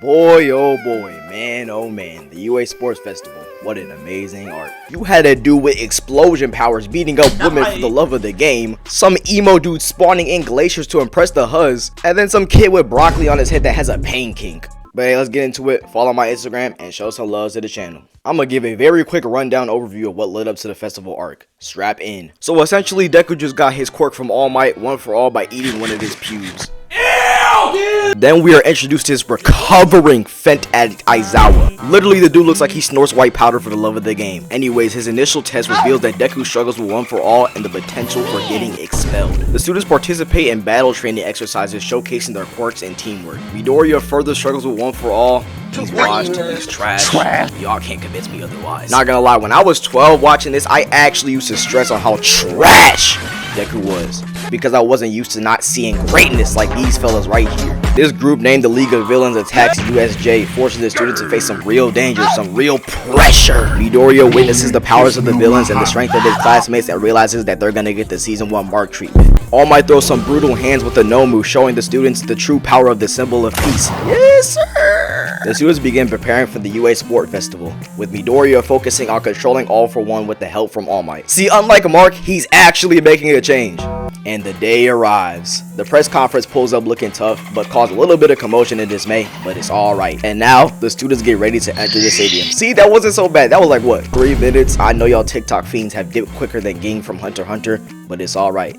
Boy, oh boy, man, oh man, the MHA Sports Festival. What an amazing art. You had to do with explosion powers beating up women for the love of the game, some emo dude spawning in glaciers to impress the huzz, and then some kid with broccoli on his head that has a pain kink. But hey, let's get into it. Follow my Instagram and show some love to the channel. I'm gonna give a very quick rundown overview of what led up to the festival arc. Strap in. So essentially, Deku just got his quirk from All Might one for all by eating one of his pubes. Then we are introduced to his recovering Fent at Aizawa. Literally, the dude looks like he snorts white powder for the love of the game. Anyways, his initial test reveals that Deku struggles with one for all and the potential for getting expelled. The students participate in battle training exercises showcasing their quirks and teamwork. Midoriya further struggles with one for all. He's washed, he's trash. Y'all can't convince me otherwise. Not gonna lie, when I was 12 watching this, I actually used to stress on how trash Deku was, because I wasn't used to not seeing greatness like these fellas right here. This group named the League of Villains attacks USJ, forcing the students to face some real danger, some real pressure. Midoriya witnesses the powers of the villains and the strength of his classmates and realizes that they're gonna get the season 1 mark treatment. All Might throws some brutal hands with the Nomu, showing the students the true power of the symbol of peace. Yes, sir! The students begin preparing for the MHA Sports Festival, with Midoriya focusing on controlling All for One with the help from All Might. See, unlike Mark, he's actually making a change. And the day arrives. The press conference pulls up looking tough, but caused a little bit of commotion and dismay, but it's alright. And now, the students get ready to enter the stadium. See, that wasn't so bad. That was like, what, 3 minutes? I know y'all TikTok fiends have dipped quicker than Ging from Hunter x Hunter, but it's alright.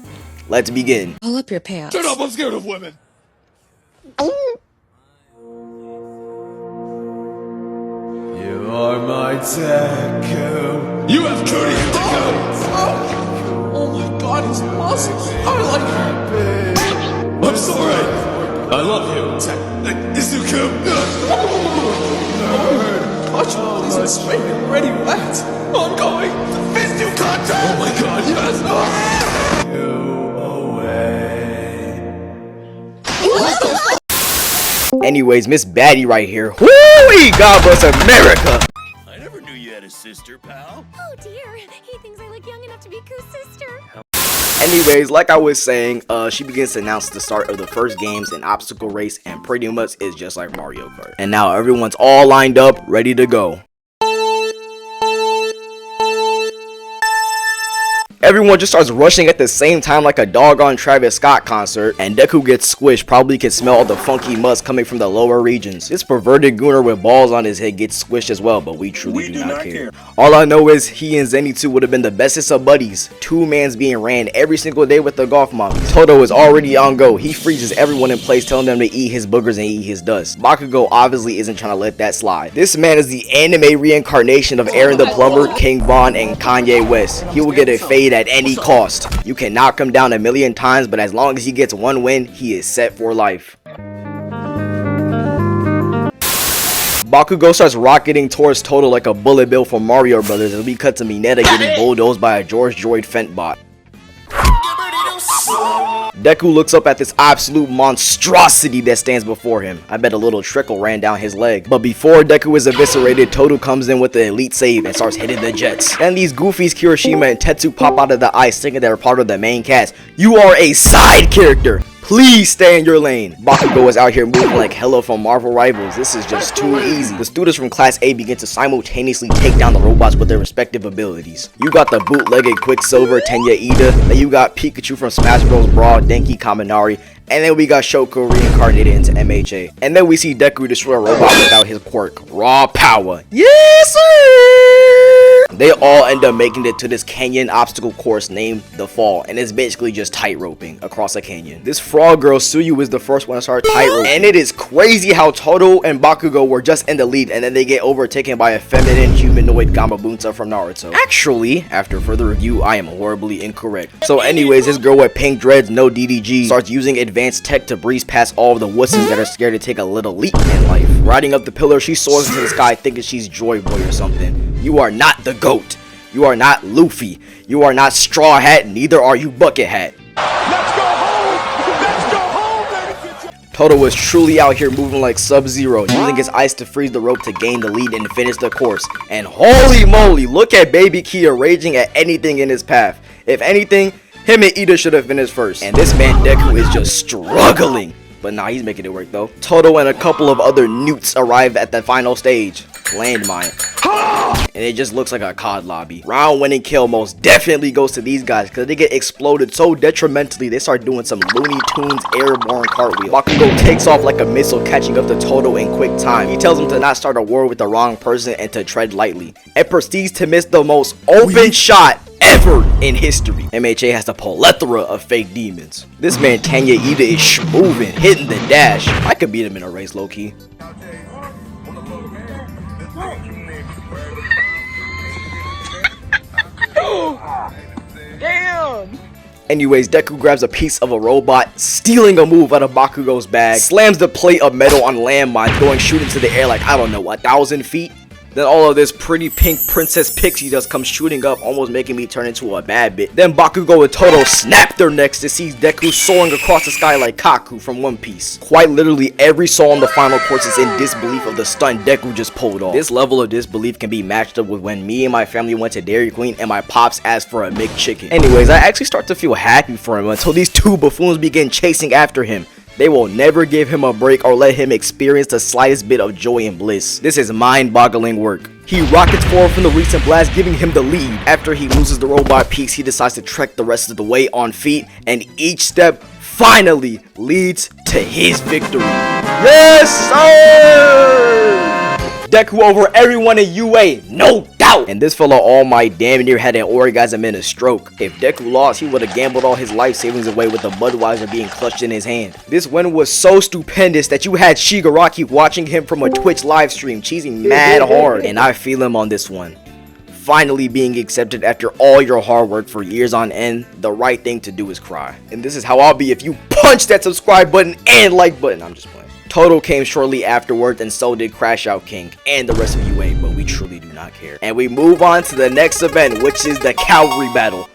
Let's begin. Pull up your pants. Shut up, I'm scared of women. You are my Deku. You have Cody and Deku. Oh my god, he's awesome. I like him. I'm sorry. I love you. Izuku. Watch all these are straight and ready wet. I'm going. Fist you contact. Oh my god, yes. Anyways, Miss Baddie right here. Woo-wee! God bless America! I never knew you had a sister, pal. Oh dear, he thinks I look young enough to be Ku's sister. Anyways, like I was saying, she begins to announce the start of the first games and obstacle race, and pretty much it's just like Mario Kart. And now everyone's all lined up, ready to go. Everyone just starts rushing at the same time like a doggone Travis Scott concert, and Deku gets squished. Probably can smell all the funky must coming from the lower regions. This perverted gooner with balls on his head gets squished as well, but we truly do not care. All I know is he and Zenitsu would have been the bestest of buddies. 2 mans being ran every single day with the golf mom. Toto is already on go. He freezes everyone in place, telling them to eat his boogers and eat his dust. Bakugo obviously isn't trying to let that slide. This man is the anime reincarnation of Aaron the Plumber, King Von, and Kanye West. He will get a fade at any cost. You can knock him down 1,000,000 times, but as long as he gets 1 win, he is set for life. Bakugo starts rocketing towards Toto like a bullet bill from Mario Brothers as we cut to Mineta getting bulldozed by a George Droid Fent bot. Deku looks up at this absolute monstrosity that stands before him. I bet a little trickle ran down his leg. But before Deku is eviscerated, Toto comes in with the elite save and starts hitting the jets. Then these goofies Kirishima and Tetsu pop out of the ice thinking they're part of the main cast. You are a side character! Please stay in your lane. Bakugo is out here moving like hella from Marvel Rivals. This is just too easy. The students from Class A begin to simultaneously take down the robots with their respective abilities. You got the bootlegged Quicksilver, Tenya Ida. Then you got Pikachu from Smash Bros. Brawl, Denki Kaminari. And then we got Shoko reincarnated into MHA. And then we see Deku destroy a robot without his quirk. Raw power. Yes, sir! They all end up making it to this canyon obstacle course named The Fall, and it's basically just tight-roping across a canyon. This frog girl, Suyu, is the first one to start tight-roping, and it is crazy how Toto and Bakugo were just in the lead, and then they get overtaken by a feminine humanoid Gamabunta from Naruto. Actually, after further review, I am horribly incorrect. So anyways, this girl with pink dreads, no DDG, starts using advanced tech to breeze past all of the wusses that are scared to take a little leap in life. Riding up the pillar, she soars into the sky thinking she's Joy Boy or something. You are not the GOAT. You are not Luffy. You are not Straw Hat. Neither are you Bucket Hat. Let's go home! Let's go home, ladies and gentlemen! Toto was truly out here moving like Sub-Zero, using his ice to freeze the rope to gain the lead and finish the course. And holy moly, look at Baby Kia raging at anything in his path. If anything, him and Ida should have finished first. And this man Deku is just struggling. But nah, he's making it work though. Toto and a couple of other newts arrive at the final stage. Landmine. And it just looks like a COD lobby. Round winning kill most definitely goes to these guys because they get exploded so detrimentally they start doing some Looney Tunes airborne cartwheel. Bakugo takes off like a missile, catching up to Toto in quick time. He tells him to not start a war with the wrong person and to tread lightly, and proceeds to miss the most open shot ever in history. MHA has a plethora of fake demons. This man Tanya Ida is schmoving, hitting the dash. I could beat him in a race low-key. Damn! Anyways, Deku grabs a piece of a robot, stealing a move out of Bakugo's bag, slams the plate of metal on landmine, going shooting to the air like, I don't know, 1,000 feet? Then all of this pretty pink princess pixie dust comes shooting up, almost making me turn into a bad bit. Then Bakugo and Toto snap their necks to see Deku soaring across the sky like Kaku from One Piece. Quite literally every soul on the final course is in disbelief of the stunt Deku just pulled off. This level of disbelief can be matched up with when me and my family went to Dairy Queen and my pops asked for a McChicken. Anyways, I actually start to feel happy for him until these two buffoons begin chasing after him. They will never give him a break or let him experience the slightest bit of joy and bliss. This is mind-boggling work. He rockets forward from the recent blast, giving him the lead. After he loses the robot piece, he decides to trek the rest of the way on feet, and each step finally leads to his victory. Yes, sir! Deku over everyone in UA, no doubt! And this fella all might damn near had an orgasm and a stroke. If Deku lost, he would have gambled all his life savings away with the Budweiser being clutched in his hand. This win was so stupendous that you had Shigaraki watching him from a Twitch live stream, cheesing mad hard. And I feel him on this one. Finally being accepted after all your hard work for years on end, the right thing to do is cry. And this is how I'll be if you punch that subscribe button and like button. I'm just playing. Toto came shortly afterwards, and so did Crash Out King and the rest of UA, but we truly do not care. And we move on to the next event, which is the Calvary Battle.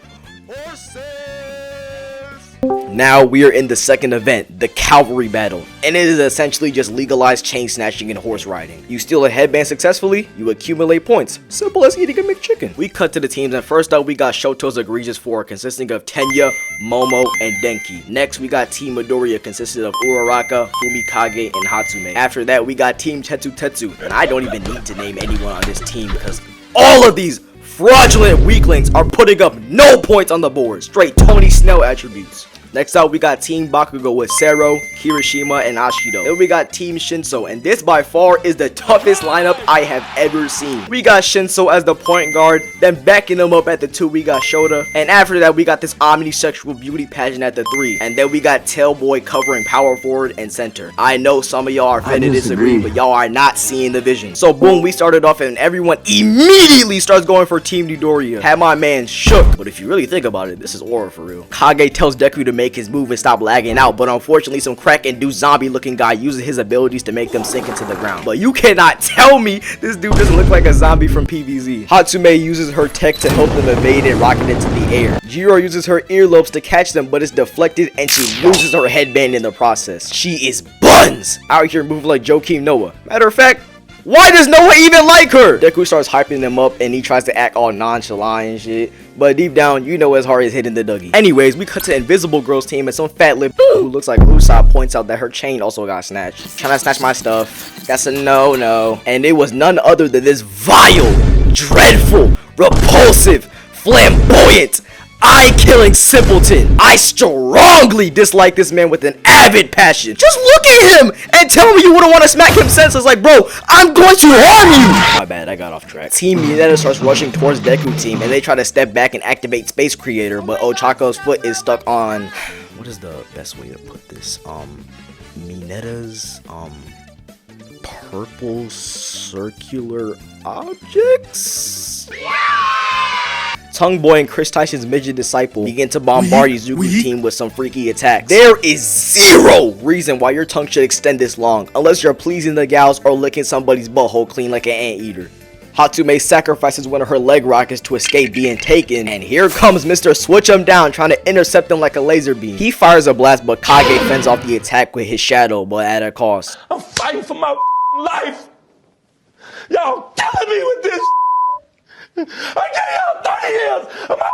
Now we are in the second event, the Calvary Battle, and it is essentially just legalized chain snatching and horse riding. You steal a headband successfully, you accumulate points. Simple as eating a McChicken. We cut to the teams, and first up we got Shoto's Egregious Four, consisting of Tenya, Momo, and Denki. Next we got Team Midoriya, consisted of Uraraka, Fumikage, and Hatsume. After that we got Team Tetsu Tetsu, and I don't even need to name anyone on this team because all of these fraudulent weaklings are putting up no points on the board. Straight Tony Snell attributes. Next up, we got Team Bakugo with Sero, Kirishima, and Ashido. Then we got Team Shinso, and this by far is the toughest lineup I have ever seen. We got Shinso as the point guard, then backing him up at the 2, we got Shota, and after that, we got this omnisexual beauty pageant at the 3, and then we got Tailboy covering power forward and center. I know some of y'all are finna disagree, but y'all are not seeing the vision. So boom, we started off, and everyone immediately starts going for Team Midoriya. Had my man shook, but if you really think about it, this is Aura for real. Kage tells Deku to make his move and stop lagging out, but unfortunately some crack-induced zombie looking guy uses his abilities to make them sink into the ground. But you cannot tell me this dude doesn't look like a zombie from PvZ. Hatsume uses her tech to help them evade and rocket into the air. Jiro uses her earlobes to catch them, but it's deflected and she loses her headband in the process. She is buns out here moving like Joakim Noah. Matter of fact, why does Noah even like her? Deku starts hyping them up and he tries to act all nonchalant and shit. But deep down, you know his heart is hitting the Dougie. Anyways, we cut to Invisible Girl's team and some fat lip who looks like Usopp points out that her chain also got snatched. Trying to snatch my stuff. That's a no-no. And it was none other than this vile, dreadful, repulsive, flamboyant, eye-killing simpleton. I strongly dislike this man with an avid passion. Just look at him and tell me you wouldn't want to smack him senseless like, bro, I'm going to harm you. My bad, I got off track. Team Mineta starts rushing towards Deku team and they try to step back and activate Space Creator, but Ochako's foot is stuck on, what is the best way to put this? Mineta's, purple circular objects? Tongue Boy and Chris Tyson's midget disciple begin to bombard Izuku's team with some freaky attacks. There is zero reason why your tongue should extend this long, unless you're pleasing the gals or licking somebody's butthole clean like an anteater. Hatsume sacrifices one of her leg rockets to escape being taken, and here comes Mr. Switch 'em down trying to intercept them like a laser beam. He fires a blast, but Kage fends off the attack with his shadow, but at a cost. I'm fighting for my life. Y'all killing me with this. I gave y'all 30 years of my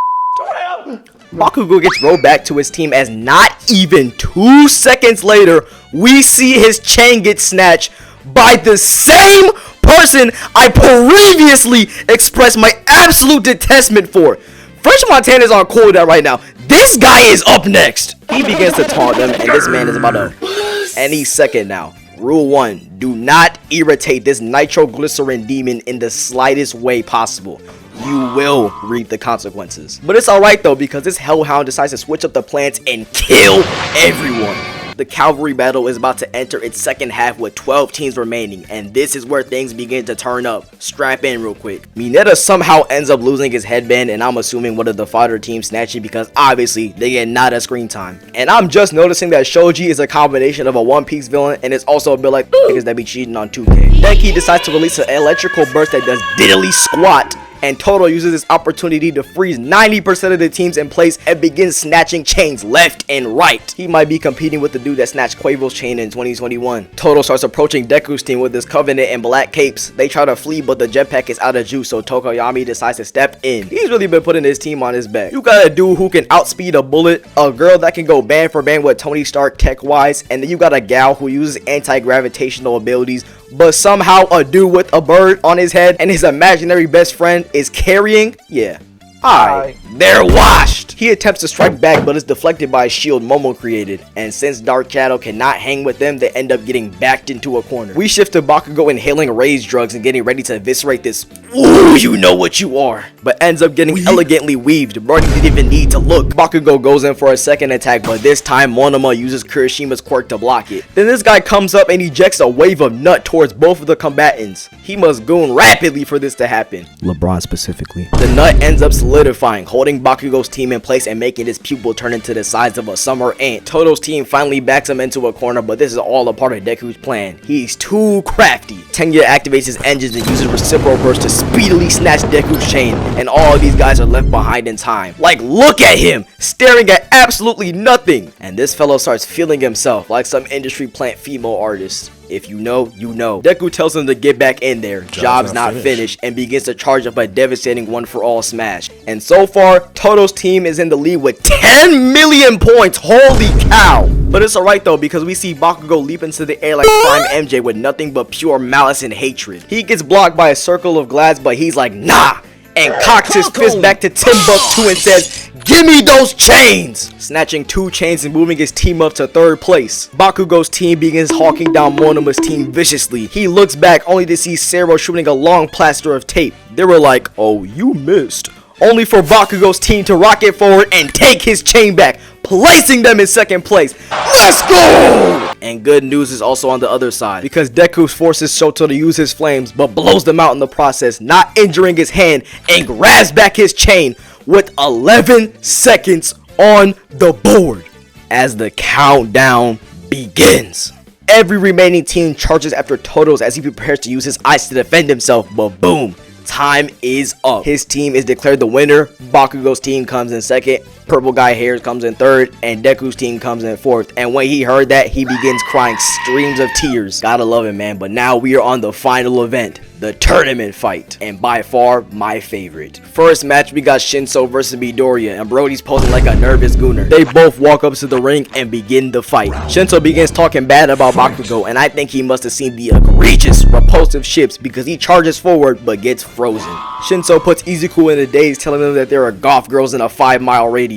Bakugo gets rolled back to his team as not even 2 seconds later, we see his chain get snatched by the same person I previously expressed my absolute detestment for. French Montana is on cool with that right now. This guy is up next. He begins to taunt them, and this man is about to any second now. Rule 1, do not irritate this nitroglycerin demon in the slightest way possible. You will reap the consequences. But it's alright though, because this hellhound decides to switch up the plans and kill everyone. The Calvary battle is about to enter its second half with 12 teams remaining, and this is where things begin to turn up. Strap in real quick. Mineta somehow ends up losing his headband, and I'm assuming one of the fodder teams snatching because obviously they get not a screen time. And I'm just noticing that Shoji is a combination of a One Piece villain and it's also a bit like niggas that be cheating on 2K. Denki decides to release an electrical burst that does diddly squat, and Toto uses this opportunity to freeze 90% of the teams in place and begins snatching chains left and right. He might be competing with the dude that snatched Quavo's chain in 2021. Toto starts approaching Deku's team with his Covenant and black capes. They try to flee, but the jetpack is out of juice, so Tokoyami decides to step in. He's really been putting his team on his back. You got a dude who can outspeed a bullet, a girl that can go band for band with Tony Stark tech-wise, and then you got a gal who uses anti-gravitational abilities, but somehow a dude with a bird on his head and his imaginary best friend is carrying. Yeah. Alright, they're washed. He attempts to strike back, but is deflected by a shield Momo created, and since Dark Shadow cannot hang with them, they end up getting backed into a corner. We shift to Bakugo inhaling rage drugs and getting ready to eviscerate this "ooh, you know what you are," but ends up getting elegantly weaved. Brody didn't even need to look. Bakugo goes in for a second attack, but this time Monoma uses Kirishima's quirk to block it. Then this guy comes up and ejects a wave of nut towards both of the combatants. He must goon rapidly for this to happen. LeBron specifically. The nut ends up solidifying, holding Bakugo's team in place and making his pupil turn into the size of a summer ant. Toto's team finally backs him into a corner, but this is all a part of Deku's plan. He's too crafty. Tengia activates his engines and uses reciprocal burst to speedily snatch Deku's chain, and all of these guys are left behind in time. Like, look at him, staring at absolutely nothing. And this fellow starts feeling himself like some industry plant female artist. If you know, you know. Deku tells him to get back in there. Job's not finished, and begins to charge up a devastating one-for-all smash. And so far, Toto's team is in the lead with 10 million points. Holy cow. But it's alright though, because we see Bakugo leap into the air like Prime MJ with nothing but pure malice and hatred. He gets blocked by a circle of glass, but he's like, nah, and cocks his fist back to Timbuktu and says, "Give me those chains!" Snatching 2 chains and moving his team up to 3rd place. Bakugo's team begins hawking down Monoma's team viciously. He looks back only to see Sero shooting a long plaster of tape. They were like, "Oh, you missed." Only for Bakugo's team to rocket forward and take his chain back, placing them in 2nd place. Let's go! And good news is also on the other side, because Deku forces Shoto to use his flames, but blows them out in the process, not injuring his hand, and grabs back his chain with 11 seconds on the board as the countdown begins. Every remaining team charges after Toto's as he prepares to use his ice to defend himself, but boom, time is up. His team is declared the winner. Bakugo's team comes in 2nd, Purple Guy Hairs comes in 3rd, and Deku's team comes in 4th. And when he heard that, he begins crying streams of tears. Gotta love it, man. But now we are on the final event, the tournament fight, and by far my favorite. First match, we got Shinso versus Midoriya, and Brody's posing like a nervous gooner. They both walk up to the ring and begin the fight. Shinso begins talking bad about Bakugo, and I think he must have seen the egregious repulsive ships because he charges forward but gets frozen. Shinso puts Izuku in a daze, telling them that there are goth girls in a 5-mile radius.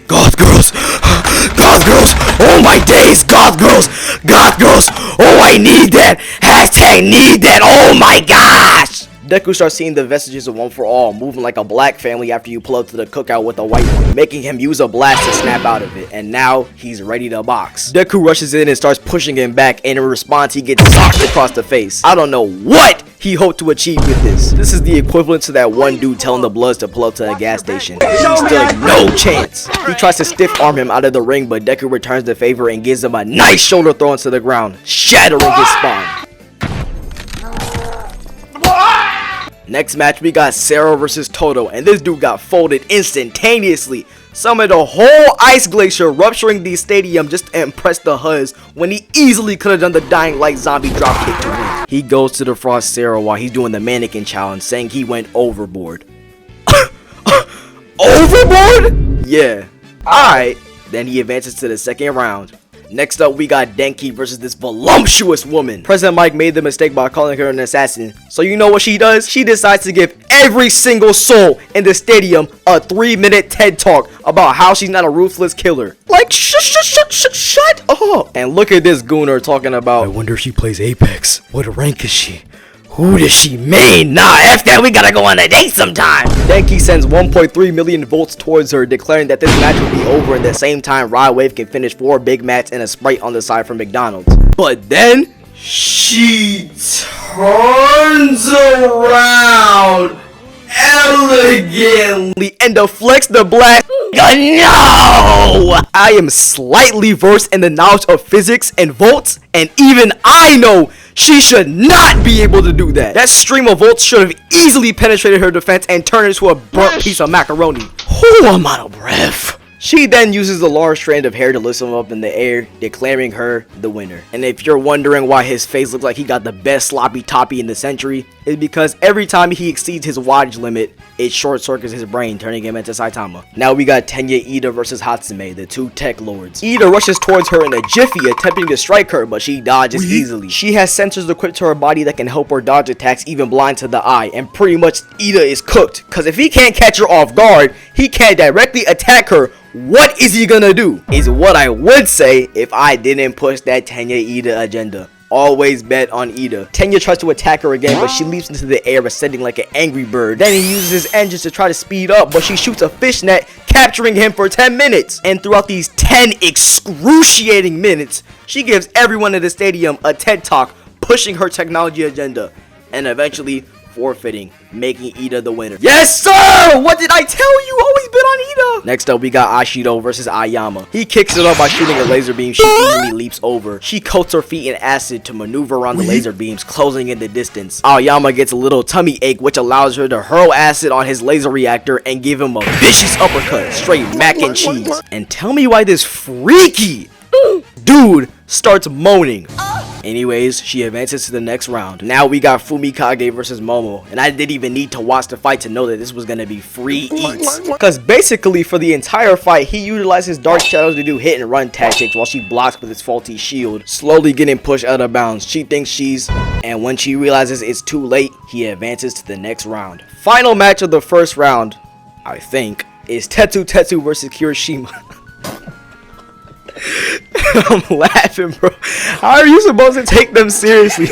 Goth girls! Goth girls! Oh my days! Goth girls! Goth girls! Oh, I need that! Hashtag need that! Oh my gosh! Deku starts seeing the vestiges of One for All, moving like a black family after you pull up to the cookout with a white one, making him use a blast to snap out of it, and now he's ready to box. Deku rushes in and starts pushing him back, and in response he gets socked across the face. I don't know what he hoped to achieve with this. This is the equivalent to that one dude telling the Bloods to pull up to a gas station. He's still like, no chance. He tries to stiff arm him out of the ring, but Deku returns the favor and gives him a nice shoulder throw into the ground, shattering his spine. Next match, we got Sero versus Toto, and this dude got folded instantaneously. Summoned a whole ice glacier, rupturing the stadium just to impress the HUDs when he easily could have done the Dying Light zombie dropkick to win. He goes to defrost Sero while he's doing the mannequin challenge, saying he went overboard. Overboard? Yeah. Alright. Then he advances to the 2nd round. Next up, we got Denki versus this voluptuous woman. President Mike made the mistake by calling her an assassin. So you know what she does? She decides to give every single soul in the stadium a 3-minute TED Talk about how she's not a ruthless killer. Like, shut up. And look at this gooner talking about, I wonder if she plays Apex. What rank is she? Who does she mean? Nah, F that, we gotta go on a date sometime. Denki sends 1.3 million volts towards her, declaring that this match will be over in the same time Rod Wave can finish 4 Big Macs and a Sprite on the side from McDonald's. But then, she turns around elegantly and deflects the blast. No! I am slightly versed in the knowledge of physics and volts, and even I know she should not be able to do that. That stream of volts should have easily penetrated her defense and turned into a burnt piece of macaroni. I'm out of breath. She then uses the large strand of hair to lift him up in the air, declaring her the winner. And if you're wondering why his face looks like he got the best sloppy toppy in the century, it's because every time he exceeds his wattage limit, it short circuits his brain, turning him into Saitama. Now we got Tenya Ida versus Hatsume, the two tech lords. Ida rushes towards her in a jiffy, attempting to strike her, but she dodges easily. She has sensors equipped to her body that can help her dodge attacks even blind to the eye, and pretty much Ida is cooked, cause if he can't catch her off guard, he can't directly attack her. What is he gonna do? Is what I would say if I didn't push that Tenya Ida agenda. Always bet on Ida. Tenya tries to attack her again, but she leaps into the air, ascending like an angry bird. Then he uses his engines to try to speed up, but she shoots a fishnet, capturing him for 10 minutes. And throughout these 10 excruciating minutes, she gives everyone in the stadium a TED Talk, pushing her technology agenda, and eventually forfeiting, making Ida the winner. Yes, sir! What did I tell you? Always been on Ida! Next up, we got Ashido versus Ayama. He kicks it up by shooting a laser beam she easily leaps over. She coats her feet in acid to maneuver around the laser beams, closing in the distance. Ayama gets a little tummy ache, which allows her to hurl acid on his laser reactor and give him a vicious uppercut, straight mac and cheese. And tell me why this freaky dude starts moaning. Anyways, she advances to the next round. Now we got Fumikage versus Momo, and I didn't even need to watch the fight to know that this was gonna be free eats. Cause basically for the entire fight, he utilizes dark shadows to do hit and run tactics while she blocks with his faulty shield, slowly getting pushed out of bounds. She thinks and when she realizes it's too late, he advances to the next round. Final match of the first round, I think, is Tetsu versus Kirishima. I'm laughing, bro. How are you supposed to take them seriously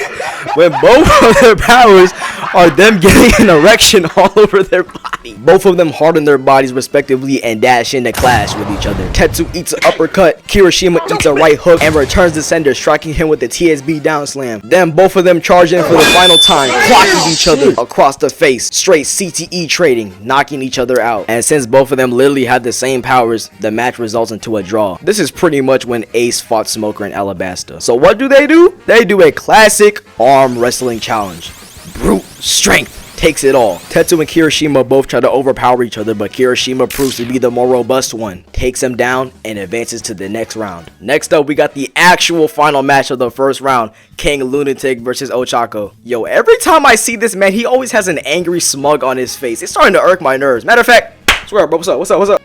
when both of their powers are them getting an erection all over their body? Both of them harden their bodies respectively and dash in to clash with each other. Tetsu eats an uppercut, Kirishima eats a right hook and returns the sender, striking him with the TSB down slam. Then both of them charge in for the final time, clocking each other across the face, straight CTE trading, knocking each other out. And since both of them literally have the same powers, the match results into a draw. This is pretty much when Ace fought Smoker in Alabasta. So what do? They do a classic arm wrestling challenge. Brute strength takes it all. Tetsu and Kirishima both try to overpower each other, but Kirishima proves to be the more robust one, takes him down, and advances to the next round. Next up, we got the actual final match of the first round, King Lunatic versus Ochako. Yo, every time I see this man, he always has an angry smug on his face. It's starting to irk my nerves. Matter of fact, swear, bro, what's up?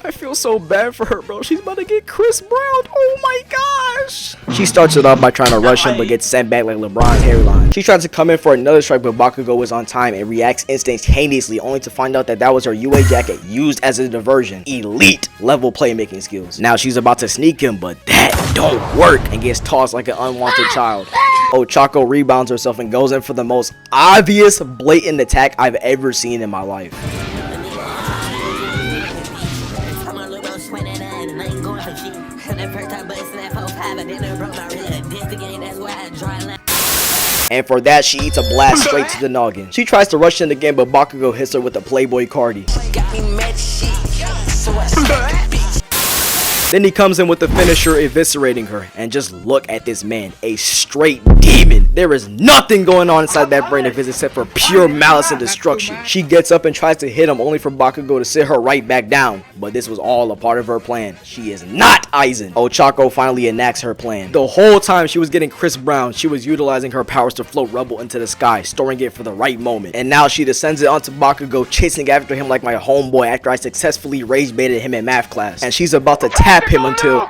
I feel so bad for her, bro. She's about to get Chris Brown. Oh my gosh. She starts it off by trying to rush him, but gets sent back like LeBron's hairline. She tries to come in for another strike, but Bakugo is on time and reacts instantaneously, only to find out that that was her UA jacket used as a diversion. Elite level playmaking skills. Now she's about to sneak him, but that don't work and gets tossed like an unwanted child. Ochako rebounds herself and goes in for the most obvious, blatant attack I've ever seen in my life. And for that, she eats a blast straight to the noggin. She tries to rush in again, but Bakugo hits her with a Playboy Cardi. Then he comes in with the finisher, eviscerating her. And just look at this man, a straight demon. There is nothing going on inside that brain of his except for pure malice and destruction. She gets up and tries to hit him, only for Bakugo to sit her right back down. But this was all a part of her plan. She is not Aizen. Ochako finally enacts her plan. The whole time she was getting Chris Brown, she was utilizing her powers to float rubble into the sky, storing it for the right moment. And now she descends it onto Bakugo, chasing after him like my homeboy after I successfully rage baited him in math class. And she's about to tap him until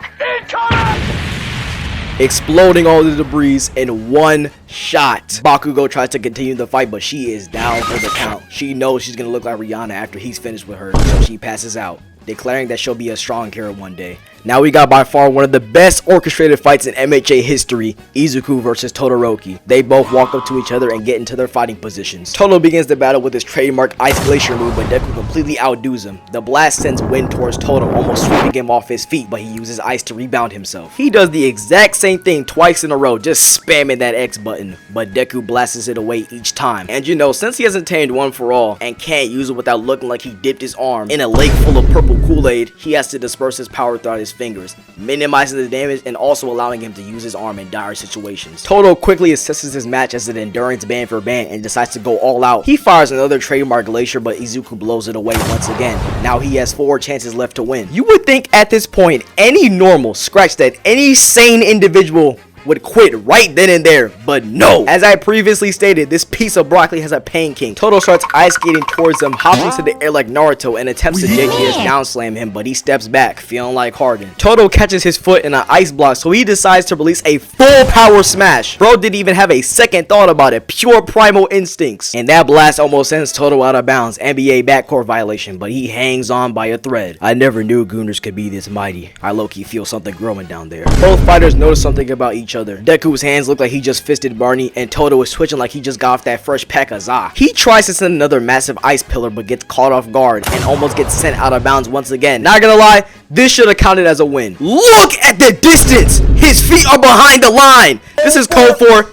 exploding all the debris in one shot. Bakugo tries to continue the fight, but she is down for the count. She knows she's gonna look like Rihanna after he's finished with her, so she passes out, declaring that she'll be a strong hero one day. Now we got by far one of the best orchestrated fights in MHA history, Izuku versus Todoroki. They both walk up to each other and get into their fighting positions. Todo begins the battle with his trademark Ice Glacier move, but Deku completely outdoes him. The blast sends wind towards Todo, almost sweeping him off his feet, but he uses ice to rebound himself. He does the exact same thing twice in a row, just spamming that X button, but Deku blasts it away each time. And you know, since he hasn't tamed One for All and can't use it without looking like he dipped his arm in a lake full of purple Kool-Aid, he has to disperse his power throughout his fingers, minimizing the damage and also allowing him to use his arm in dire situations. Todo quickly assesses his match as an endurance band for band and decides to go all out. He fires another trademark Glacier, but Izuku blows it away once again. Now he has 4 chances left to win. You would think at this point any normal, scratch that, any sane individual would quit right then and there, but no. As I previously stated, this piece of broccoli has a pain king. Todo starts ice skating towards him, hops into the air like Naruto and attempts to JGS down slam him, but he steps back, feeling like Harden. Todo catches his foot in an ice block, so he decides to release a full power smash. Bro didn't even have a second thought about it, pure primal instincts. And that blast almost sends Todo out of bounds, NBA backcourt violation, but he hangs on by a thread. I never knew Gooners could be this mighty. I low-key feel something growing down there. Both fighters notice something about each other. Deku's hands look like he just fisted Barney, and Todo is twitching like he just got off that fresh pack of za. He tries to send another massive ice pillar, but gets caught off guard and almost gets sent out of bounds once again. Not gonna lie, this should have counted as a win. Look at the distance! His feet are behind the line! This is code for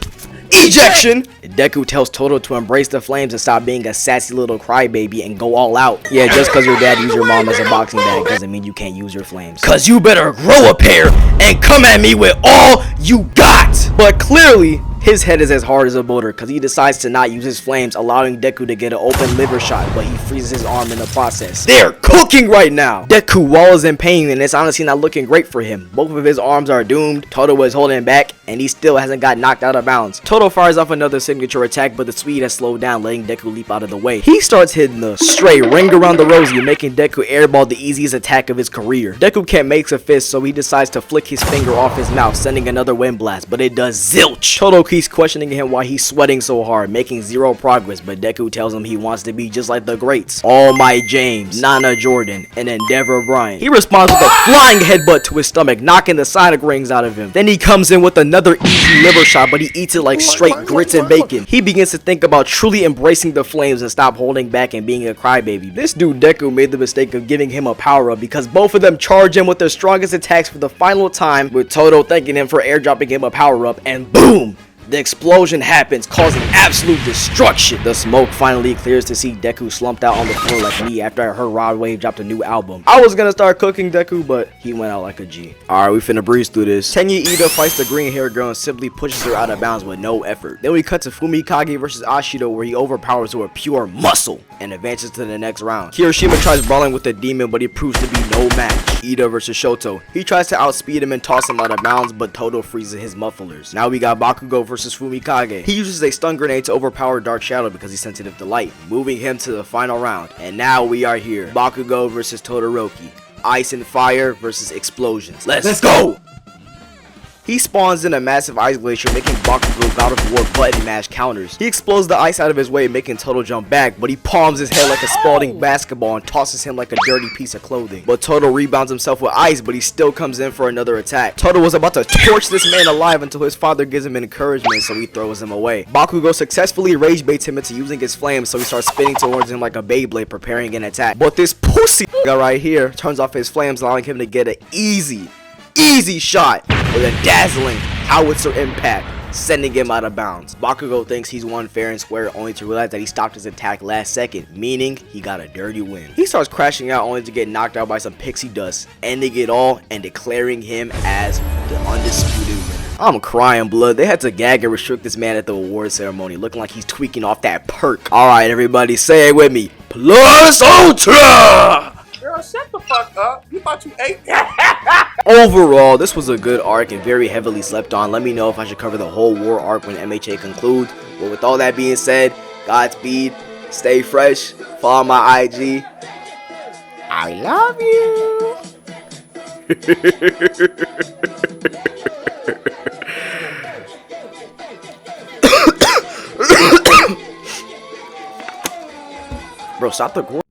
ejection! Deku tells Todo to embrace the flames and stop being a sassy little crybaby and go all out. Yeah, just cause your dad used your mom as a boxing bag doesn't mean you can't use your flames. Cause you better grow a pair and come at me with all you got! But clearly, his head is as hard as a boulder because he decides to not use his flames, allowing Deku to get an open liver shot, but he freezes his arm in the process. They're cooking right now! Deku wallows in pain and it's honestly not looking great for him. Both of his arms are doomed, Todo is holding back, and he still hasn't got knocked out of bounds. Todo fires off another signature attack, but the speed has slowed down, letting Deku leap out of the way. He starts hitting the straight ring around the rosy, making Deku airball the easiest attack of his career. Deku can't make a fist, so he decides to flick his finger off his mouth, sending another wind blast, but it does zilch. Todo keeps questioning him why he's sweating so hard, making zero progress, but Deku tells him he wants to be just like the greats. All Might James, Nana Jordan, and Endeavor Bryant. He responds with a flying headbutt to his stomach, knocking the Sonic rings out of him. Then he comes in with another easy liver shot, but he eats it like straight grits and bacon. He begins to think about truly embracing the flames and stop holding back and being a crybaby. This dude Deku made the mistake of giving him a power-up because both of them charge him with their strongest attacks for the final time, with Todo thanking him for airdropping him a power-up, and boom! The explosion happens, causing absolute destruction. The smoke finally clears to see Deku slumped out on the floor like me after I heard Rod Wave dropped a new album. I was gonna start cooking Deku, but he went out like a G. Alright, we finna breeze through this. Tenya Ida fights the green hair girl and simply pushes her out of bounds with no effort. Then we cut to Fumikage versus Ashido, where he overpowers her with pure muscle and advances to the next round. Hiroshima tries brawling with the demon, but he proves to be no match. Ida versus Shoto. He tries to outspeed him and toss him out of bounds, but Todo freezes his mufflers. Now we got Bakugo versus Fumikage. He uses a stun grenade to overpower Dark Shadow because he's sensitive to light, moving him to the final round. And now we are here. Bakugo versus Todoroki. Ice and fire versus explosions. Let's go! He spawns in a massive ice glacier, making Bakugo God of War button mash counters. He explodes the ice out of his way, making Todo jump back, but he palms his head like a Spalding basketball and tosses him like a dirty piece of clothing. But Todo rebounds himself with ice, but he still comes in for another attack. Todo was about to torch this man alive until his father gives him encouragement, so he throws him away. Bakugo successfully rage baits him into using his flames, so he starts spinning towards him like a Beyblade, preparing an attack. But this pussy right here turns off his flames, allowing him to get an easy shot with a dazzling howitzer impact, sending him out of bounds. Bakugo thinks he's won fair and square, only to realize that he stopped his attack last second, meaning he got a dirty win. He starts crashing out only to get knocked out by some pixie dust, ending it all and declaring him as the undisputed winner. I'm crying blood. They had to gag and restrict this man at the award ceremony, looking like he's tweaking off that perk. Alright, everybody, say it with me. Plus Ultra! Girl, shut the fuck up. You thought you ate Overall, this was a good arc and very heavily slept on. Let me know if I should cover the whole war arc when MHA concludes. But with all that being said, Godspeed, stay fresh, follow my IG. I love you. Bro, stop the gore.